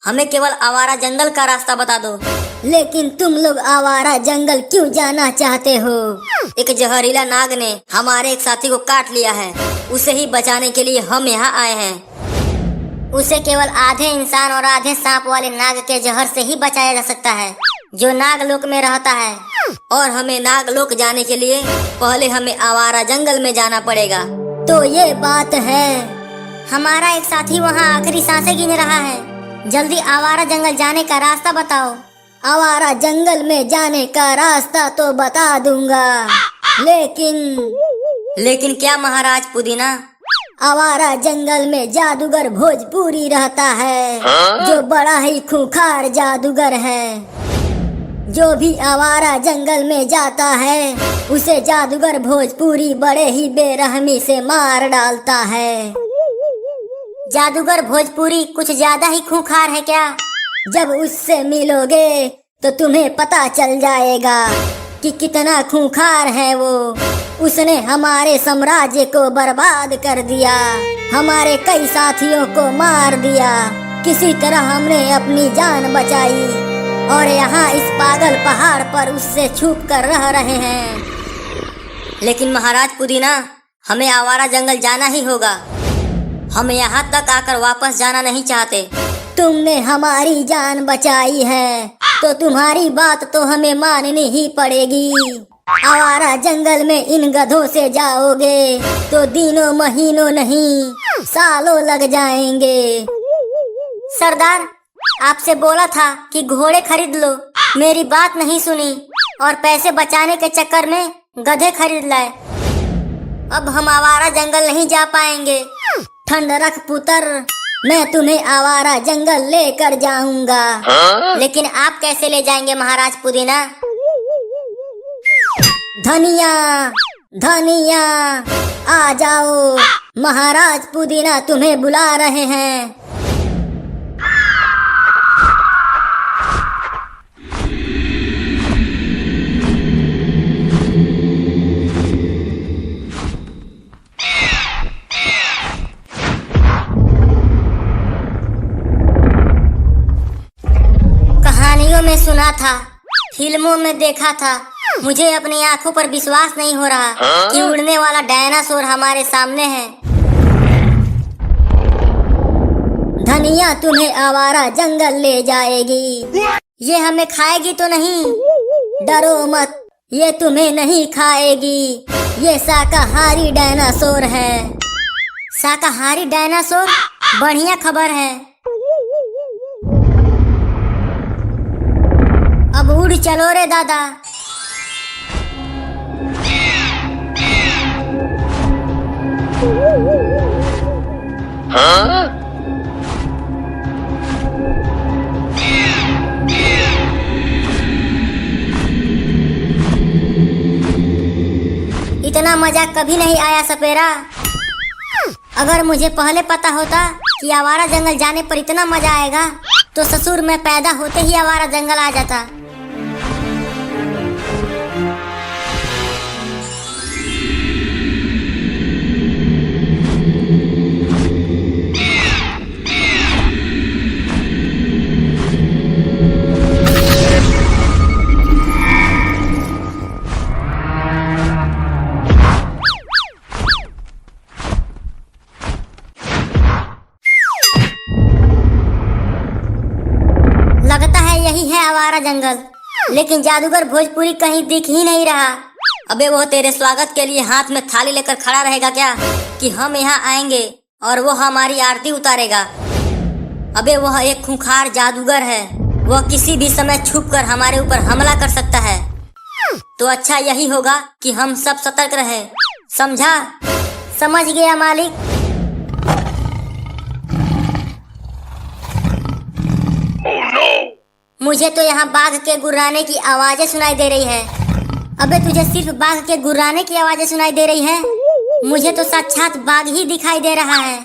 हमें केवल आवारा जंगल का रास्ता बता दो। लेकिन तुम लोग आवारा जंगल क्यों जाना चाहते हो? एक जहरीला नाग ने हमारे एक साथी को काट लिया है, उसे ही बचाने के लिए हम यहाँ आए हैं। उसे केवल आधे इंसान और आधे सांप वाले नाग के जहर से ही बचाया जा सकता है, जो नागलोक में रहता है। और हमें नागलोक जाने के लिए पहले हमें आवारा जंगल में जाना पड़ेगा। तो ये बात है। हमारा एक साथी वहाँ आखिरी सांसें गिन रहा है। जल्दी आवारा जंगल जाने का रास्ता बताओ। आवारा जंगल में जाने का रास्ता तो बता दूंगा, लेकिन क्या महाराज पुदीना? आवारा जंगल में जादूगर भोजपुरी रहता है, जो बड़ा ही खूंखार जादूगर है। जो भी आवारा जंगल में जाता है, उसे जादूगर भोजपुरी बड़े ही बेरहमी से मार डालता है। जादूगर भोजपुरी कुछ ज्यादा ही खूंखार है क्या? जब उससे मिलोगे तो तुम्हें पता चल जाएगा कि कितना खूंखार है वो। उसने हमारे साम्राज्य को बर्बाद कर दिया, हमारे कई साथियों को मार दिया। किसी तरह हमने अपनी जान बचाई और यहाँ इस पागल पहाड़ पर उससे छुप कर रह रहे हैं। लेकिन महाराज पुदीना, हमें आवारा जंगल जाना ही होगा। हम यहाँ तक आकर वापस जाना नहीं चाहते। तुमने हमारी जान बचाई है तो तुम्हारी बात तो हमें माननी ही पड़ेगी। आवारा जंगल में इन गधों से जाओगे तो दिनों महीनों नहीं, सालों लग जाएंगे। सरदार, आपसे बोला था कि घोड़े खरीद लो, मेरी बात नहीं सुनी और पैसे बचाने के चक्कर में गधे खरीद लाए। अब हम आवारा जंगल नहीं जा पाएंगे। ठंड रख पुत्र, मैं तुम्हें आवारा जंगल लेकर जाऊंगा। लेकिन आप कैसे ले जाएंगे महाराज पुदीना? धनिया धनिया, आ जाओ, महाराज पुदीना तुम्हें बुला रहे हैं। में सुना था, फिल्मों में देखा था, मुझे अपनी आंखों पर विश्वास नहीं हो रहा कि उड़ने वाला डायनासोर हमारे सामने है। धनिया तुम्हें आवारा जंगल ले जाएगी। ये हमें खाएगी तो नहीं? डरो मत, ये तुम्हें नहीं खाएगी। ये शाकाहारी डायनासोर है। शाकाहारी डायनासोर? बढ़िया खबर है। अब उड़ चलो रे दादा। हाँ? इतना मजाक कभी नहीं आया सपेरा। अगर मुझे पहले पता होता कि आवारा जंगल जाने पर इतना मजा आएगा तो ससुर मैं पैदा होते ही आवारा जंगल आ जाता। लगता है यही है आवारा जंगल, लेकिन जादूगर भोजपुरी कहीं दिख ही नहीं रहा। अबे वो तेरे स्वागत के लिए हाथ में थाली लेकर खड़ा रहेगा क्या कि हम यहाँ आएंगे और वो हमारी आरती उतारेगा? अबे वह एक खूंखार जादूगर है, वह किसी भी समय छुपकर हमारे ऊपर हमला कर सकता है। तो अच्छा यही होगा कि हम सब सतर्क रहे, समझा? समझ गया मालिक। मुझे तो यहाँ बाघ के गुर्राने की आवाजें सुनाई दे रही है। अबे तुझे सिर्फ बाघ के गुर्राने की आवाजें सुनाई दे रही है? मुझे तो साक्षात बाघ ही दिखाई दे रहा है।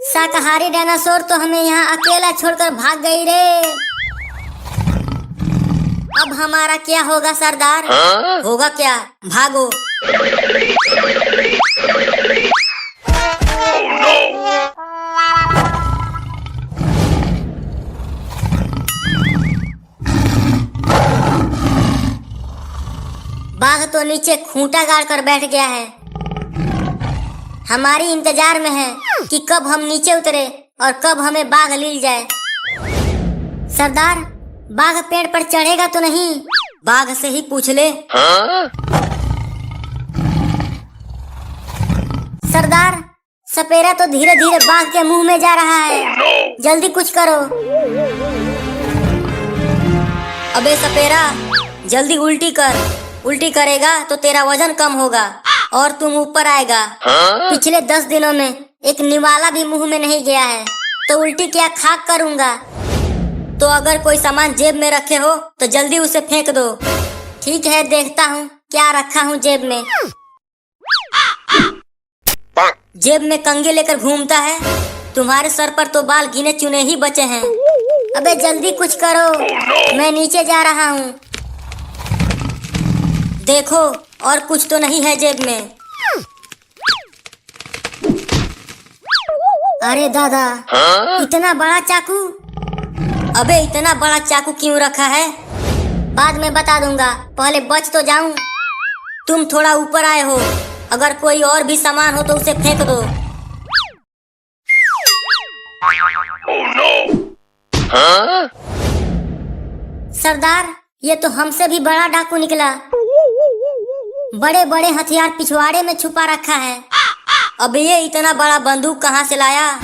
शाकाहारी डायनासोर तो हमें यहाँ अकेला छोड़कर भाग गई रे। अब अब हमारा क्या होगा सरदार? होगा क्या? भागो। बाघ तो नीचे खूंटा गाड़ कर बैठ गया है। हमारी इंतजार में है कि कब हम नीचे उतरे और कब हमें बाघ लील जाए। सरदार, बाघ पेड़ पर चढ़ेगा तो नहीं? बाघ से ही पूछ ले। सरदार, सपेरा तो धीरे धीरे बाघ के मुंह में जा रहा है। जल्दी कुछ करो। अबे सपेरा, जल्दी उल्टी कर। उल्टी करेगा तो तेरा वजन कम होगा और तुम ऊपर आएगा। पिछले 10 दिनों में एक निवाला भी मुंह में नहीं गया है, तो उल्टी क्या खाक करूंगा। तो अगर कोई सामान जेब में रखे हो तो जल्दी उसे फेंक दो। ठीक है, देखता हूँ क्या रखा हूँ जेब में। जेब में कंघी लेकर घूमता है। तुम्हारे सर पर तो बाल गिने चुने ही बचे हैं। अबे जल्दी कुछ करो, मैं नीचे जा रहा हूँ। देखो, और कुछ तो नहीं है जेब में। अरे दादा, इतना बड़ा चाकू। अबे इतना बड़ा चाकू क्यों रखा है? बाद में बता दूंगा, पहले बच तो जाऊं। तुम थोड़ा ऊपर आए हो, अगर कोई और भी सामान हो तो उसे फेंक दो। सरदार, ये तो हमसे भी बड़ा डाकू निकला। बड़े बड़े हथियार पिछवाड़े में छुपा रखा है। अब ये इतना बड़ा बंदूक कहाँ से लाया?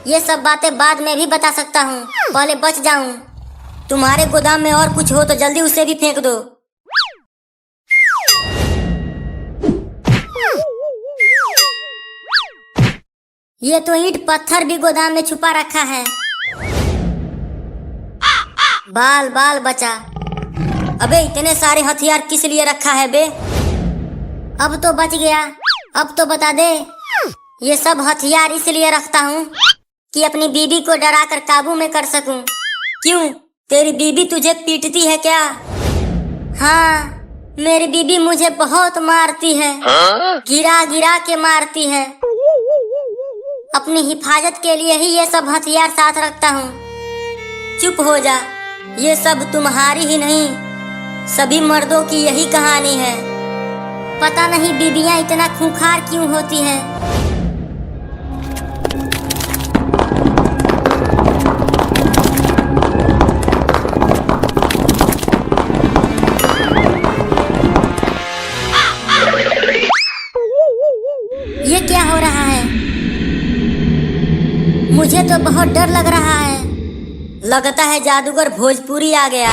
ये सब बातें बाद में भी बता सकता हूँ, पहले बच जाऊं। तुम्हारे गोदाम में और कुछ हो तो जल्दी उसे भी फेंक दो। ये तो ईंट पत्थर भी गोदाम में छुपा रखा है। बाल बाल बचा। अबे इतने सारे हथियार किस लिए रखा है बे? अब तो बच गया। अब तो बता दे। ये सब हथियार इसलिए रखता हूँ कि अपनी बीबी को डरा कर काबू में कर सकूं। क्यों, तेरी बीबी तुझे पीटती है क्या? हाँ, मेरी बीबी मुझे बहुत मारती है। गिरा गिरा के मारती है। अपनी हिफाजत के लिए ही ये सब हथियार साथ रखता हूँ। चुप हो जा। ये सब तुम्हारी ही नहीं, सभी मर्दों की यही कहानी है। पता नहीं बीबियां इतना खूंखार क्यों होती हैं। ये क्या हो रहा है? मुझे तो बहुत डर लग रहा है। लगता है जादूगर भोजपुरी आ गया।